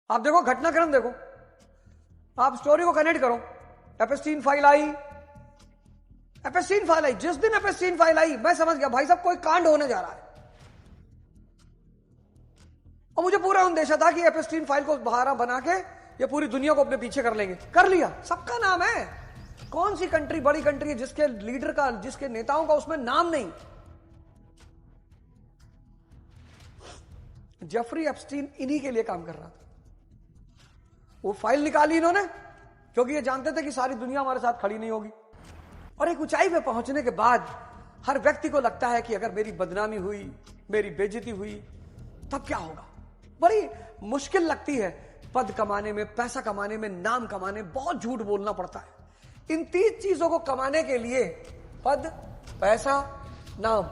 आप देखो घटनाक्रम देखो, आप स्टोरी को कनेक्ट करो। एपेस्टीन फाइल आई, जिस दिन एपेस्टीन फाइल आई मैं समझ गया भाई साहब कोई कांड होने जा रहा है। और मुझे पूरा अंदेशा था कि एपेस्टीन फाइल को बहाना बना के ये पूरी दुनिया को अपने पीछे कर लेंगे। कर लिया, सबका नाम है। कौन सी कंट्री बड़ी कंट्री है जिसके लीडर का, जिसके नेताओं का उसमें नाम नहीं? जेफरी एप्स्टीन इन्हीं के लिए काम कर रहा था। वो फाइल निकाली इन्होंने क्योंकि ये जानते थे कि सारी दुनिया हमारे साथ खड़ी नहीं होगी। और एक ऊंचाई पे पहुंचने के बाद हर व्यक्ति को लगता है कि अगर मेरी बदनामी हुई, मेरी बेइज्जती हुई, तब क्या होगा। बड़ी मुश्किल लगती है पद कमाने में, पैसा कमाने में, नाम कमाने में। बहुत झूठ बोलना पड़ता है इन 3 चीजों को कमाने के लिए। पद, पैसा, नाम,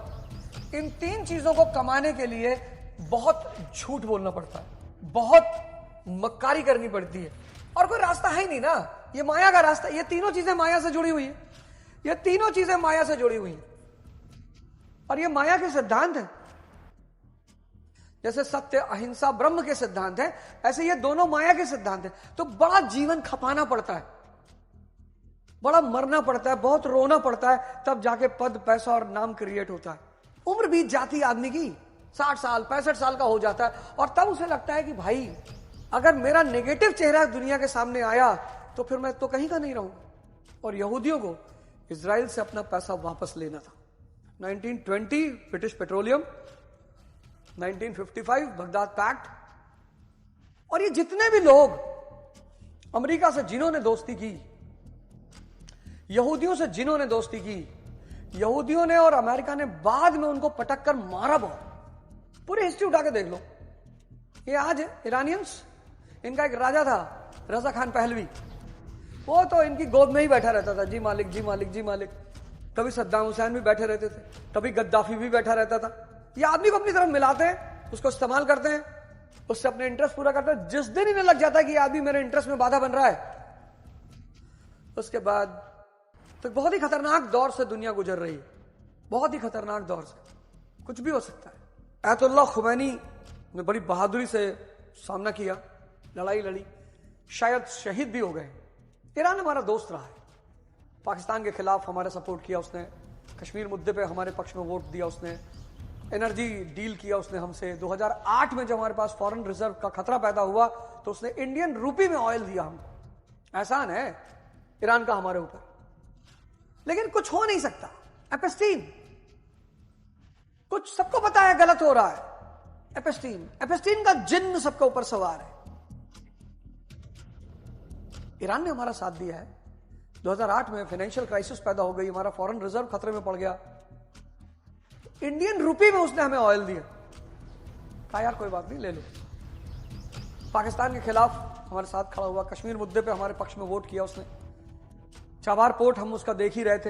इन 3 चीजों को कमाने के लिए बहुत झूठ बोलना पड़ता है, बहुत मक्कारी करनी पड़ती है। और कोई रास्ता है ही नहीं ना, ये माया का रास्ता। ये तीनों चीजें माया से जुड़ी हुई है, ये तीनों चीजें माया से जुड़ी हुई हैं। और ये माया के सिद्धांत हैं। जैसे सत्य, अहिंसा, ब्रह्म के सिद्धांत हैं, ऐसे ये दोनों माया के सिद्धांत हैं। तो बड़ा जीवन खपाना पड़ता है, बड़ा मरना पड़ता है, बहुत रोना पड़ता है, तब जाके पद, पैसा और नाम क्रिएट होता है। उम्र बीत जाती है आदमी की, 60 साल 65 साल का हो जाता है, और तब उसे लगता है कि भाई अगर मेरा नेगेटिव चेहरा दुनिया के सामने आया तो फिर मैं तो कहीं का नहीं रहूंगा। और यहूदियों को इजराइल से अपना पैसा वापस लेना था। 1920 ब्रिटिश पेट्रोलियम, 1955 बगदाद पैक्ट। और ये जितने भी लोग अमेरिका से जिन्होंने दोस्ती की, यहूदियों से जिन्होंने दोस्ती की, यहूदियों ने और अमेरिका ने बाद में उनको पटक कर मारा बहुत। पूरी हिस्ट्री उठा के देख लो। ये आज ईरानियंस, इनका एक राजा था रजा खान पहलवी, वो तो इनकी गोद में ही बैठा रहता था, जी मालिक, जी मालिक, जी मालिक। कभी सद्दाम हुसैन भी बैठे रहते थे, कभी गद्दाफी भी बैठा रहता था। ये आदमी को अपनी तरफ मिलाते हैं, उसको इस्तेमाल करते हैं, उससे अपने इंटरेस्ट पूरा करते हैं। जिस दिन इन्हें लग जाता है कि ये आदमी मेरे इंटरेस्ट में बाधा बन रहा है, उसके बाद तो बहुत ही खतरनाक दौर से दुनिया गुजर रही है, बहुत ही खतरनाक दौर से। कुछ भी हो सकता है। आयतुल्लाह खुमैनी ने बड़ी बहादुरी से सामना किया, लड़ाई लड़ी, शायद शहीद भी हो गए। ईरान हमारा दोस्त रहा है, पाकिस्तान के खिलाफ हमारा सपोर्ट किया उसने, कश्मीर मुद्दे पे हमारे पक्ष में वोट दिया उसने, एनर्जी डील किया उसने हमसे। 2008 में जब हमारे पास फॉरेन रिजर्व का खतरा पैदा हुआ तो उसने इंडियन रूपी में ऑयल दिया हमको। एहसान है ईरान का हमारे ऊपर। लेकिन कुछ हो नहीं सकता। एपेस्टीन, कुछ सबको पता है गलत हो रहा है। एपेस्टीन का जिन्न सबके ऊपर सवार है। ईरान ने हमारा साथ दिया है। 2008 में फाइनेंशियल क्राइसिस पैदा हो गई, हमारा फॉरेन रिजर्व खतरे में पड़ गया, इंडियन रूपी में उसने हमें ऑयल दिया। कहा यार कोई बात नहीं, ले लो। पाकिस्तान के खिलाफ हमारे साथ खड़ा हुआ, कश्मीर मुद्दे पे हमारे पक्ष में वोट किया उसने। चाबार पोर्ट हम उसका देख ही रहे थे,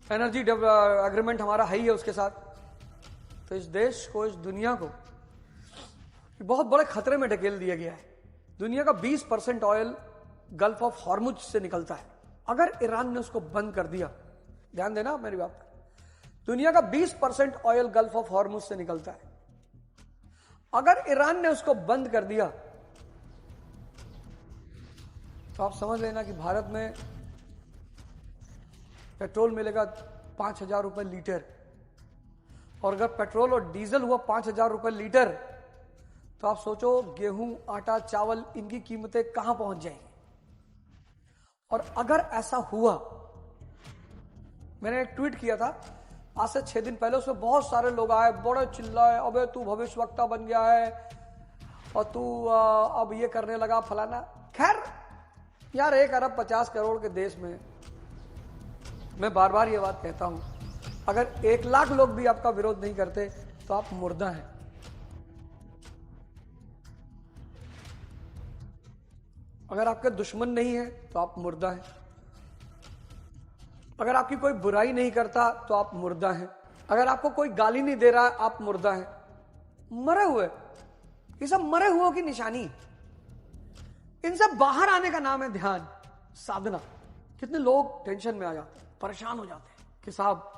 एनर्जी एग्रीमेंट हमारा है ही है उसके साथ। तो इस देश को, इस दुनिया को बहुत बड़े खतरे में ढकेल दिया गया है। दुनिया का 20% ऑयल गल्फ ऑफ हॉर्मुज से निकलता है। अगर ईरान ने उसको बंद कर दिया, ध्यान देना मेरी बात, दुनिया का 20% ऑयल गल्फ ऑफ हॉर्मुज से निकलता है। अगर ईरान ने उसको बंद कर दिया तो आप समझ लेना कि भारत में पेट्रोल मिलेगा 5,000 रुपए लीटर। और अगर पेट्रोल और डीजल हुआ 5,000 रुपए लीटर, तो आप सोचो गेहूं, आटा, चावल, इनकी कीमतें कहां पहुंच जाएंगी। और अगर ऐसा हुआ, मैंने एक ट्वीट किया था आज से 6 दिन पहले, उसमें बहुत सारे लोग आए, बड़े चिल्लाए, अबे तू भविष्यवक्ता बन गया है और तू अब ये करने लगा फलाना। खैर यार, 1 अरब 50 करोड़ के देश में मैं बार बार ये बात कहता हूं, अगर 1 लाख लोग भी आपका विरोध नहीं करते तो आप मुर्दा हैं। अगर आपके दुश्मन नहीं है तो आप मुर्दा हैं। अगर आपकी कोई बुराई नहीं करता तो आप मुर्दा हैं। अगर आपको कोई गाली नहीं दे रहा, आप मुर्दा हैं। मरे हुए, ये सब मरे हुओं की निशानी। इनसे बाहर आने का नाम है ध्यान, साधना। कितने लोग टेंशन में आ जाते हैं, परेशान हो जाते हैं कि साहब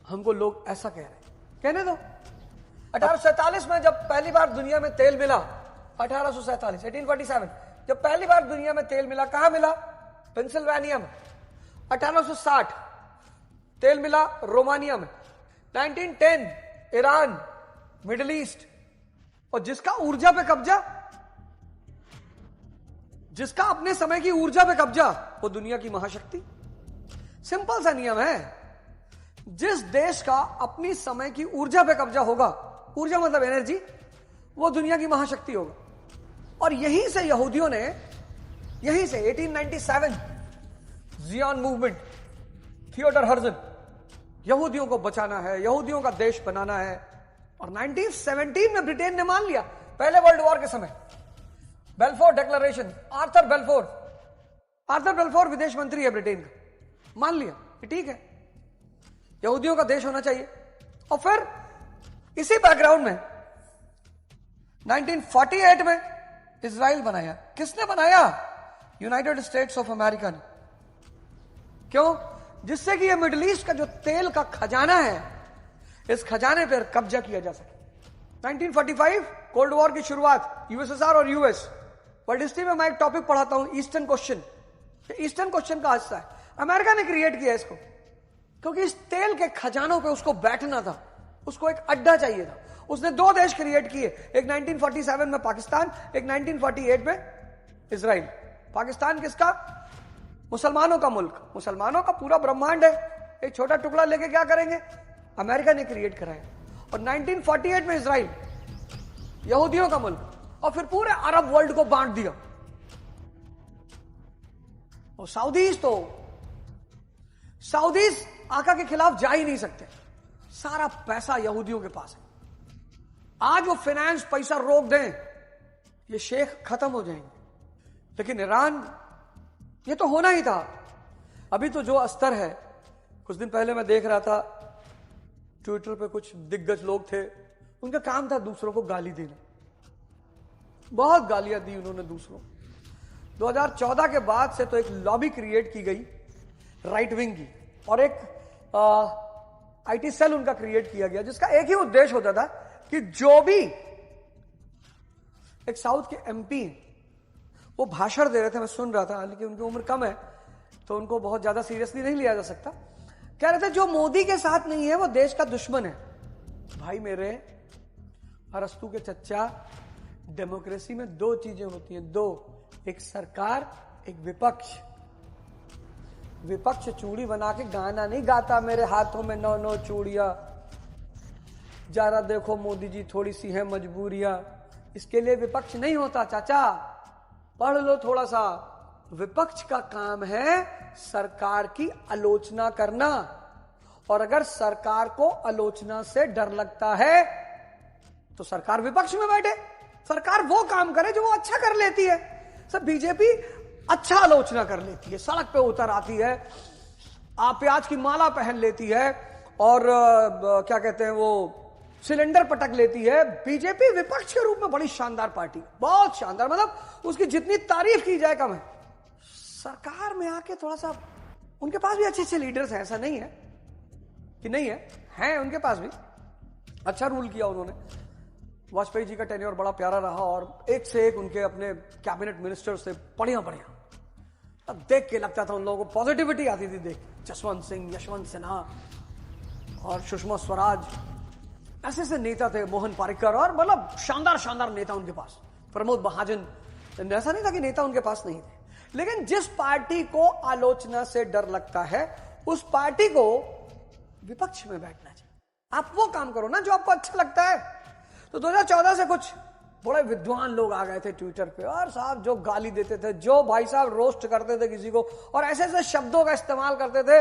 हमको लोग ऐसा कह रहे हैं। कहने दो, 1847 में जब पहली बार दुनिया में तेल मिला, 1847 1847 जब पहली बार दुनिया में तेल मिला, कहां मिला? पेंसिल्वेनिया में। 1860 तेल मिला रोमानिया में। 1910 ईरान, मिडिल ईस्ट। और जिसका ऊर्जा पे कब्जा, जिसका अपने समय की ऊर्जा पे कब्जा, वो दुनिया की महाशक्ति। सिंपल सा नियम है, जिस देश का अपनी समय की ऊर्जा पे कब्जा होगा, ऊर्जा मतलब एनर्जी, वो दुनिया की महाशक्ति होगा। और यहीं से यहूदियों ने, यहीं से 1897 जियोन मूवमेंट, थियोडर हर्जल, यहूदियों को बचाना है, यहूदियों का देश बनाना है। और 1917 में ब्रिटेन ने मान लिया, पहले वर्ल्ड वॉर के समय, बेल्फोर डिक्लेरेशन, आर्थर बेल्फोर विदेश मंत्री है ब्रिटेन का, मान लिया कि ठीक है यहूदियों का देश होना चाहिए। और फिर इसी बैकग्राउंड में 1948 में इजराइल बनाया। किसने बनाया? यूनाइटेड स्टेट्स ऑफ अमेरिका ने। क्यों? जिससे कि ये मिडिल ईस्ट का जो तेल का खजाना है, इस खजाने पर कब्जा किया जा सके। 1945 कोल्ड वॉर की शुरुआत, यूएसएसआर और यूएस। वर्ल्ड हिस्ट्री में मैं एक टॉपिक पढ़ाता हूं, ईस्टर्न क्वेश्चन। ईस्टर्न क्वेश्चन का हिस्सा है। अमेरिका ने क्रिएट किया इसको, क्योंकि इस तेल के खजानों पे उसको बैठना था, उसको एक अड्डा चाहिए था। उसने दो देश क्रिएट किए, एक 1947 में पाकिस्तान, एक 1948 में इजराइल। पाकिस्तान किसका? मुसलमानों का मुल्क, मुसलमानों का पूरा ब्रह्मांड है। एक छोटा टुकड़ा लेके क्या करेंगे? अमेरिका ने क्रिएट कराया। और 1948 में इजराइल, यहूदियों का मुल्क। और फिर पूरे अरब वर्ल्ड को बांट दिया। और साउदीज आका के खिलाफ जा ही नहीं सकते, सारा पैसा यहूदियों के पास है। आज वो फाइनेंस पैसा रोक दें, ये शेख खत्म हो जाएंगे। लेकिन ईरान, ये तो होना ही था। अभी तो जो अस्तर है, कुछ दिन पहले मैं देख रहा था ट्विटर पे, कुछ दिग्गज लोग थे, उनका काम था दूसरों को गाली देना। बहुत गालियां दी उन्होंने दूसरों। 2014 के बाद से तो एक लॉबी क्रिएट की गई राइट विंग की, और एक आईटी सेल उनका क्रिएट किया गया, जिसका एक ही उद्देश्य होता था कि जो भी एक साउथ के एमपी, वो भाषण दे रहे थे, मैं सुन रहा था, लेकिन उनकी उम्र कम है तो उनको बहुत ज्यादा सीरियसली नहीं लिया जा सकता। कह रहे थे जो मोदी के साथ नहीं है वो देश का दुश्मन है। भाई मेरे अरस्तु के चच्चा, डेमोक्रेसी में दो चीजें होती हैं, दो, एक सरकार, एक विपक्ष। विपक्ष चूड़ी बना के गाना नहीं गाता, मेरे हाथों में 9 चूड़ियां, जरा देखो मोदी जी थोड़ी सी है मजबूरियां। इसके लिए विपक्ष नहीं होता चाचा, पढ़ लो थोड़ा सा। विपक्ष का काम है सरकार की आलोचना करना, और अगर सरकार को आलोचना से डर लगता है तो सरकार विपक्ष में बैठे। सरकार वो काम करे जो वो अच्छा कर लेती है। सब बीजेपी अच्छा आलोचना कर लेती है, सड़क पे उतर आती है, आप प्याज की माला पहन लेती है, और क्या कहते हैं वो सिलेंडर पटक लेती है। बीजेपी विपक्ष के रूप में बड़ी शानदार पार्टी, बहुत शानदार, मतलब उसकी जितनी तारीफ की जाए कम है। सरकार में आके थोड़ा सा, उनके पास भी अच्छे अच्छे लीडर्स हैं, ऐसा नहीं है कि नहीं है, हैं उनके पास भी। अच्छा रूल किया उन्होंने। वाजपेयी जी का टेन्योर बड़ा प्यारा रहा, और एक से एक उनके अपने कैबिनेट मिनिस्टर से बढ़िया बढ़िया, अब देख के लगता था उन लोगों को पॉजिटिविटी आती थी। देख, जसवंत सिंह, यशवंत सिन्हा और सुषमा स्वराज, ऐसे ऐसे नेता थे, मोहन पारिकर, और मतलब शानदार शानदार नेता उनके पास, प्रमोद महाजन। ऐसा नहीं था कि नेता उनके पास नहीं थे, लेकिन जिस पार्टी को आलोचना से डर लगता है, उस पार्टी को विपक्ष में बैठना चाहिए। आप वो काम करो ना जो आपको अच्छा लगता है। तो 2014 से कुछ बड़े विद्वान लोग आ गए थे ट्विटर पे, और साहब जो गाली देते थे, जो भाई साहब रोस्ट करते थे किसी को, और ऐसे ऐसे शब्दों का इस्तेमाल करते थे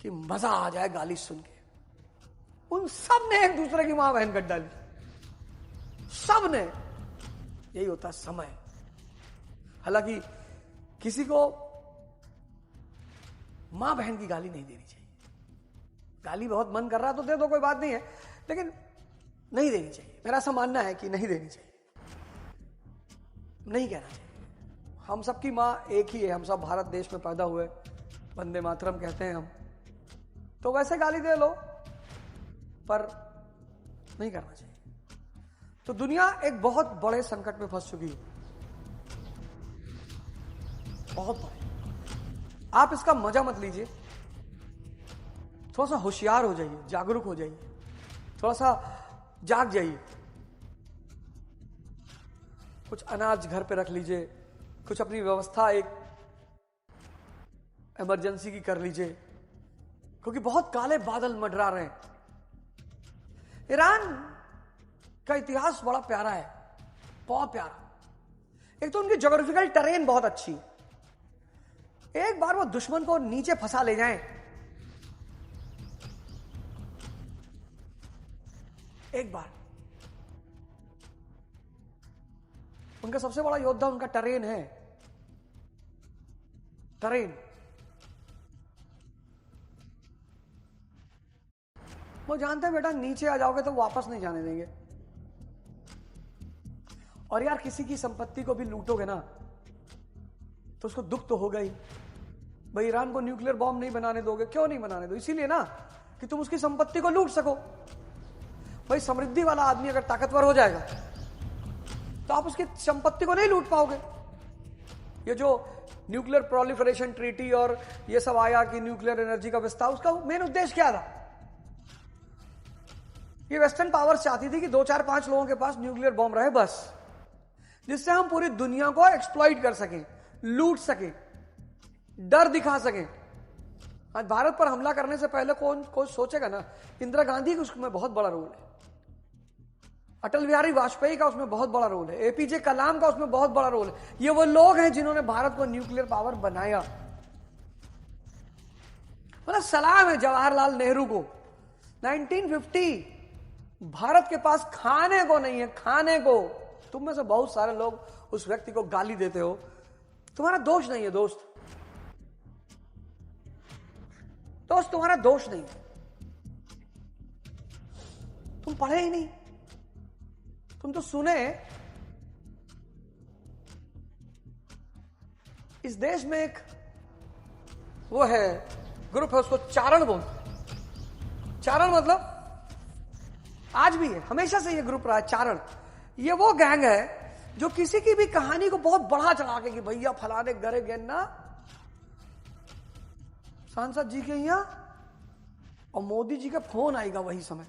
कि मजा आ जाए गाली सुन के। उन सब ने एक दूसरे की मां बहन कट डाली, सब ने। यही होता समय। हालांकि किसी को मां बहन की गाली नहीं देनी चाहिए। गाली बहुत मन कर रहा तो दे दो, कोई बात नहीं है, लेकिन नहीं देनी चाहिए। मेरा ऐसा मानना है कि नहीं देनी चाहिए, नहीं कहना चाहिए। हम सबकी मां एक ही है, हम सब भारत देश में पैदा हुए, वंदे मातरम कहते हैं हम, तो वैसे गाली दे लो, पर नहीं करना चाहिए। तो दुनिया एक बहुत बड़े संकट में फंस चुकी है, बहुत बड़े। आप इसका मजा मत लीजिए, थोड़ा सा होशियार हो जाइए, जागरूक हो जाइए, थोड़ा सा जाग जाइए। कुछ अनाज घर पे रख लीजिए, कुछ अपनी व्यवस्था एक इमरजेंसी की कर लीजिए, क्योंकि बहुत काले बादल मंडरा रहे हैं। ईरान का इतिहास बड़ा प्यारा है, बहुत प्यारा। एक तो उनकी ज्योग्राफिकल टेरेन बहुत अच्छी, एक बार वो दुश्मन को नीचे फंसा ले जाएं, एक बार। उनका सबसे बड़ा योद्धा उनका टेरेन है, टेरेन। वो जानते हैं बेटा नीचे आ जाओगे तो वापस नहीं जाने देंगे। और यार किसी की संपत्ति को भी लूटोगे ना तो उसको दुख तो होगा ही। भाई ईरान को न्यूक्लियर बॉम्ब नहीं बनाने दोगे, क्यों नहीं बनाने दो? इसीलिए ना कि तुम उसकी संपत्ति को लूट सको। भाई समृद्धि वाला आदमी अगर ताकतवर हो जाएगा तो आप उसकी संपत्ति को नहीं लूट पाओगे। ये जो न्यूक्लियर प्रोलिफरेशन ट्रीटी और ये सब आया कि न्यूक्लियर एनर्जी का विस्तार, उसका मेन उद्देश्य क्या था? ये वेस्टर्न पावर्स चाहती थी कि 2, 4, 5 लोगों के पास न्यूक्लियर बॉम्ब रहे बस, जिससे हम पूरी दुनिया को एक्सप्लॉइट कर सकें, लूट सकें, डर दिखा सकें। आज भारत पर हमला करने से पहले कौन सोचेगा ना, इंदिरा गांधी का उसमें बहुत बड़ा रोल है, अटल बिहारी वाजपेयी का उसमें बहुत बड़ा रोल है, एपीजे कलाम का उसमें बहुत बड़ा रोल है। ये वो लोग हैं जिन्होंने भारत को न्यूक्लियर पावर बनाया। मतलब सलाम है जवाहरलाल नेहरू को। 1950 भारत के पास खाने को नहीं है, खाने को। तुम में से बहुत सारे लोग उस व्यक्ति को गाली देते हो, तुम्हारा दोष नहीं है दोस्त, तुम्हारा दोष नहीं है। तुम पढ़े ही नहीं, तुम तो सुने। इस देश में एक वो है ग्रुप है, उसको चारण बोलते। चारण मतलब आज भी है, हमेशा से ये ग्रुप रहा है चारण। ये वो गैंग है जो किसी की भी कहानी को बहुत बढ़ा चढ़ा के कि भैया फलाने गरे गए ना सांसद जी के यहां, और मोदी जी का फोन आएगा वही समय,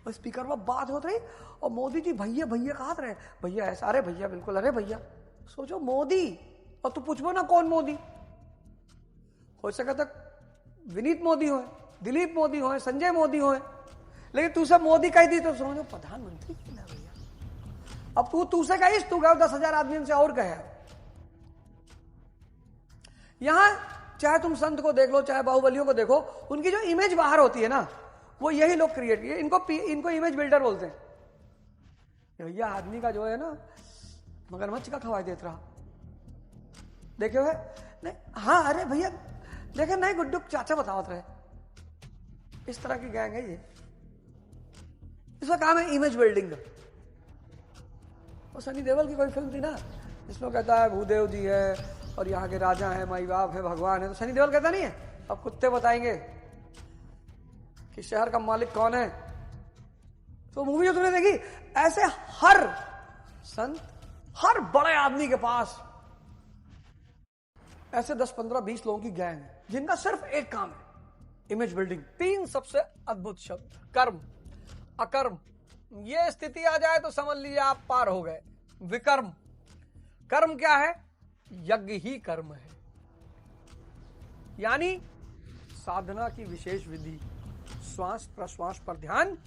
और स्पीकर पर बात होती रही, और मोदी जी भैया भैया कहा रहे, भैया ऐसा, अरे भैया बिल्कुल, अरे भैया। सोचो मोदी, और तू पूछबो ना कौन मोदी हो सके तो विनीत मोदी हो, दिलीप मोदी हो, संजय मोदी हो, लेकिन तू सब मोदी कह दी तो समझो प्रधानमंत्री क्यों ना भैया। अब तू से कहीस, तू गए 10,000 आदमी से और कहे। यहां चाहे तुम संत को देख लो, चाहे बाहुबलियों को देखो, उनकी जो इमेज बाहर होती है ना, वो यही लोग क्रिएट किए। इनको इमेज बिल्डर बोलते हैं। भैया आदमी का जो है ना मगरमच्छ का खवाई देता रहा, देखे हुए नहीं? हाँ अरे भैया देखे नहीं, गुड्डू चाचा बतावत रहे। इस तरह की गैंग है ये, इसका काम है इमेज बिल्डिंग का। और सनी देओल की कोई फिल्म थी ना जिसमें कहता है भूदेव जी है और यहाँ के राजा है, माई बाप है, भगवान है, तो सनी देओल कहता नहीं है अब कुत्ते बताएंगे कि शहर का मालिक कौन है। तो मूवी जो तुमने देखी, ऐसे हर संत, हर बड़े आदमी के पास ऐसे 10, 15, 20 लोगों की गैंग है जिनका सिर्फ एक काम है, इमेज बिल्डिंग। 3 सबसे अद्भुत शब्द, कर्म, अकर्म। ये स्थिति आ जाए तो समझ लीजिए आप पार हो गए। विकर्म, कर्म क्या है? यज्ञ ही कर्म है, यानी साधना की विशेष विधि, श्वास प्रश्वास पर ध्यान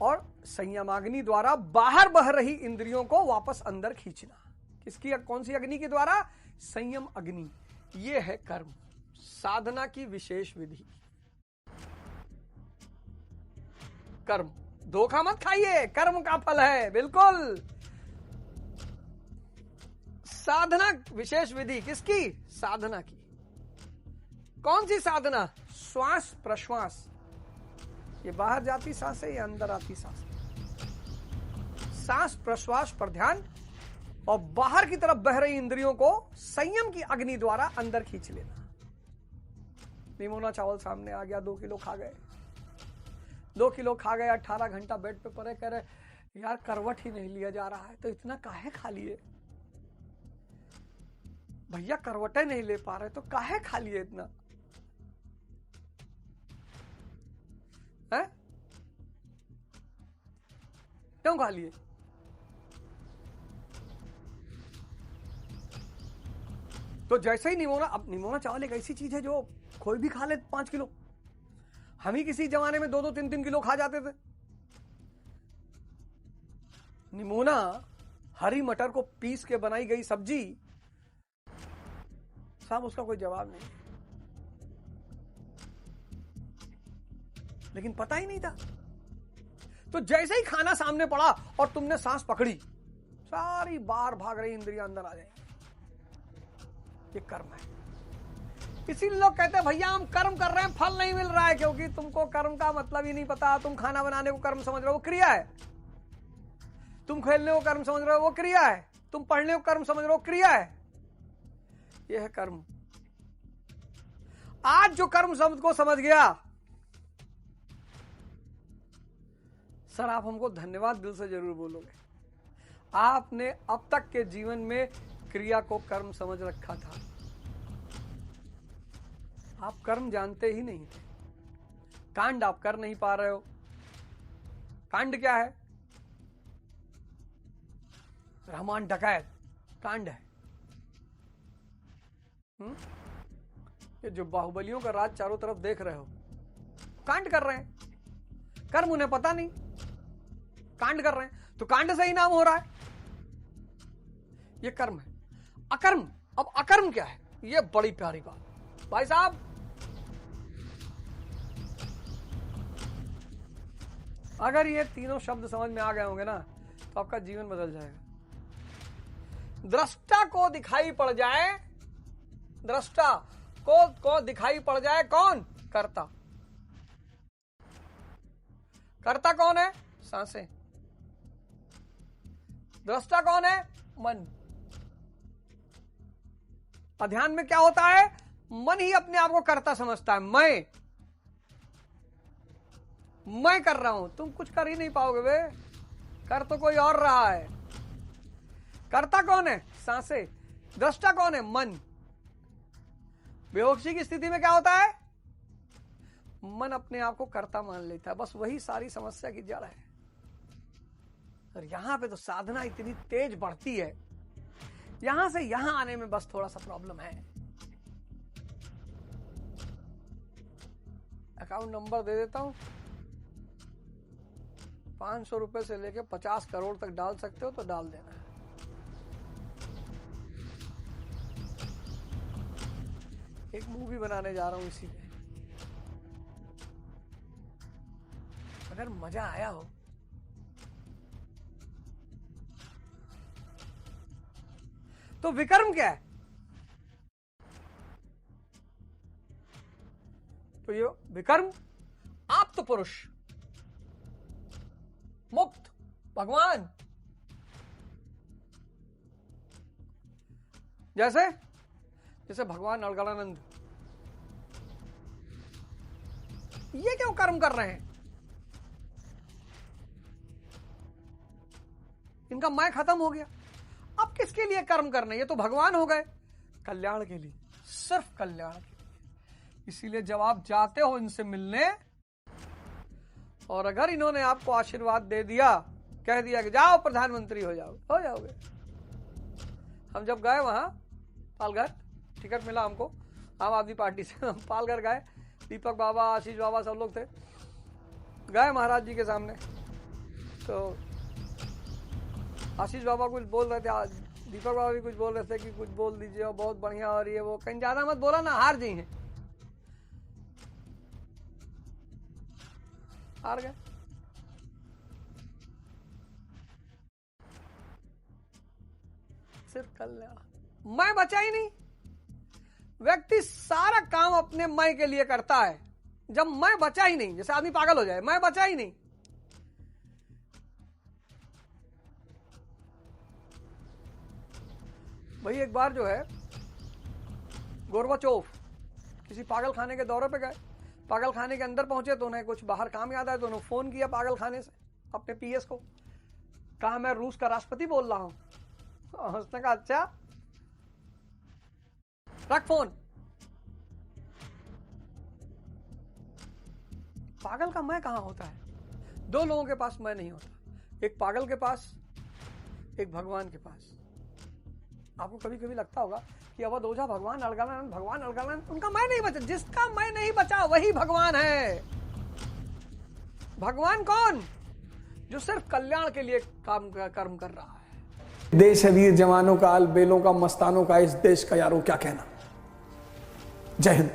और संयमाग्नि द्वारा बाहर बह रही इंद्रियों को वापस अंदर खींचना। किसकी, कौन सी अग्नि के द्वारा? संयम अग्नि। ये है कर्म, साधना की विशेष विधि। कर्म, धोखा मत खाइए, कर्म का फल है बिल्कुल। साधना विशेष विधि किसकी? साधना की। कौन सी साधना? श्वास प्रश्वास। ये बाहर जाती सांसें, ये अंदर आती सांसें। सांस प्रश्वास पर ध्यान और बाहर की तरफ बह रही इंद्रियों को संयम की अग्नि द्वारा अंदर खींच लेना। निमोना चावल सामने आ गया, 2 किलो खा गए, 2 किलो खा गए, 18 घंटा बेड पे पड़े, कह रहे यार करवट ही नहीं लिया जा रहा है, तो इतना काहे खा लिए भैया, करवटें नहीं ले पा रहे तो काहे खा लिए इतना है, क्यों खा लिए? तो जैसे ही निमोना, अब निमोना चावल एक ऐसी चीज है जो कोई भी खा ले 5 किलो, हम ही किसी जमाने में 2-2, 3-3 किलो खा जाते थे। निमोना हरी मटर को पीस के बनाई गई सब्जी, साहब उसका कोई जवाब नहीं, लेकिन पता ही नहीं था। तो जैसे ही खाना सामने पड़ा और तुमने सांस पकड़ी, सारी बाहर भाग रही इंद्रियां अंदर आ जाएंगी। ये कर्म है। इसीलिए लोग कहते हैं भैया हम कर्म कर रहे हैं, फल नहीं मिल रहा है, क्योंकि तुमको कर्म का मतलब ही नहीं पता। तुम खाना बनाने को कर्म समझ रहे हो, वो क्रिया है। तुम खेलने को कर्म समझ रहे हो, वो क्रिया है। तुम पढ़ने को कर्म समझ रहे हो, क्रिया है। यह है कर्म। आज जो कर्म शब्द को समझ गया, सर आप हमको धन्यवाद दिल से जरूर बोलोगे। आपने अब तक के जीवन में क्रिया को कर्म समझ रखा था, आप कर्म जानते ही नहीं थे। कांड आप कर नहीं पा रहे हो। कांड क्या है? रहमान डकैत कांड है। ये जो बाहुबलियों का राज चारों तरफ देख रहे हो, कांड कर रहे हैं। कर्म उन्हें पता नहीं, कांड कर रहे हैं, तो कांड से ही नाम हो रहा है। ये कर्म है। अकर्म, अब अकर्म क्या है? ये बड़ी प्यारी बात भाई साहब। अगर ये तीनों शब्द समझ में आ गए होंगे ना, तो आपका जीवन बदल जाएगा। दृष्टा को दिखाई पड़ जाए, दृष्टा को दिखाई पड़ जाए कौन? कर्ता। कर्ता कौन है? सांसें। दृष्टा कौन है? मन। ध्यान में क्या होता है? मन ही अपने आप को कर्ता समझता है। मैं कर रहा हूं, तुम कुछ कर ही नहीं पाओगे बे, कर तो कोई और रहा है। कर्ता कौन है? सांसें। दृष्टा कौन है? मन। बेहोशी की स्थिति में क्या होता है? मन अपने आप को कर्ता मान लेता है। बस वही सारी समस्या की जड़ है। और यहां पे तो साधना इतनी तेज बढ़ती है, यहां से यहां आने में बस थोड़ा सा प्रॉब्लम है। अकाउंट नंबर दे देता हूं, 500 रुपए से लेके 50 करोड़ तक डाल सकते हो तो डाल देना। एक मूवी बनाने जा रहा हूं इसी पे। अगर मजा आया हो तो विकर्म क्या है? तो ये विकर्म आप्त पुरुष, मुक्त, भगवान। जैसे भगवान अलगड़ानंद, ये क्यों कर्म कर रहे हैं? इनका मैं खत्म हो गया, अब किसके लिए कर्म करने? ये तो भगवान हो गए। कल्याण के लिए, सिर्फ कल्याण के लिए। इसीलिए जब आप जाते हो इनसे मिलने, और अगर इन्होंने आपको आशीर्वाद दे दिया, कह दिया कि जाओ प्रधानमंत्री हो जाओगे। हम जब गए वहां पालघर, टिकट मिला हमको आम आदमी पार्टी से, हम पालघर गए, दीपक बाबा, आशीष बाबा सब लोग थे। गए महाराज जी के सामने, तो आशीष बाबा कुछ बोल रहे थे, दीपक बाबा भी कुछ बोल रहे थे कि कुछ बोल दीजिए और बहुत बढ़िया, और ये वो, कहीं ज्यादा मत बोला ना, हार जी हैं। हार गए। सिर्फ कल्याण। मैं बचा ही नहीं। व्यक्ति सारा काम अपने मैं के लिए करता है। जब मैं बचा ही नहीं, जैसे आदमी पागल हो जाए, मैं बचा ही नहीं। भाई एक बार जो है गोरबाचोव किसी पागल खाने के दौरे पे गए, पागल खाने के अंदर पहुंचे तो उन्हें कुछ बाहर काम याद आया तो उन्होंने फोन किया पागल खाने से अपने पीएस को, कहा मैं रूस का राष्ट्रपति बोल रहा हूं। उसने कहा अच्छा, रख फोन। पागल का मैं कहां होता है? दो लोगों के पास मैं नहीं होता, एक पागल के पास, एक भगवान के पास। आपको कभी कभी लगता होगा कि अवध ओझा भगवान अलगानंद उनका मैं नहीं बचा। जिसका मैं नहीं बचा वही भगवान है। भगवान कौन? जो सिर्फ कल्याण के लिए कर्म कर रहा है। देश है वीर जवानों का, अलबेलों का, मस्तानों का, इस देश का यारों क्या कहना। जय हिंद।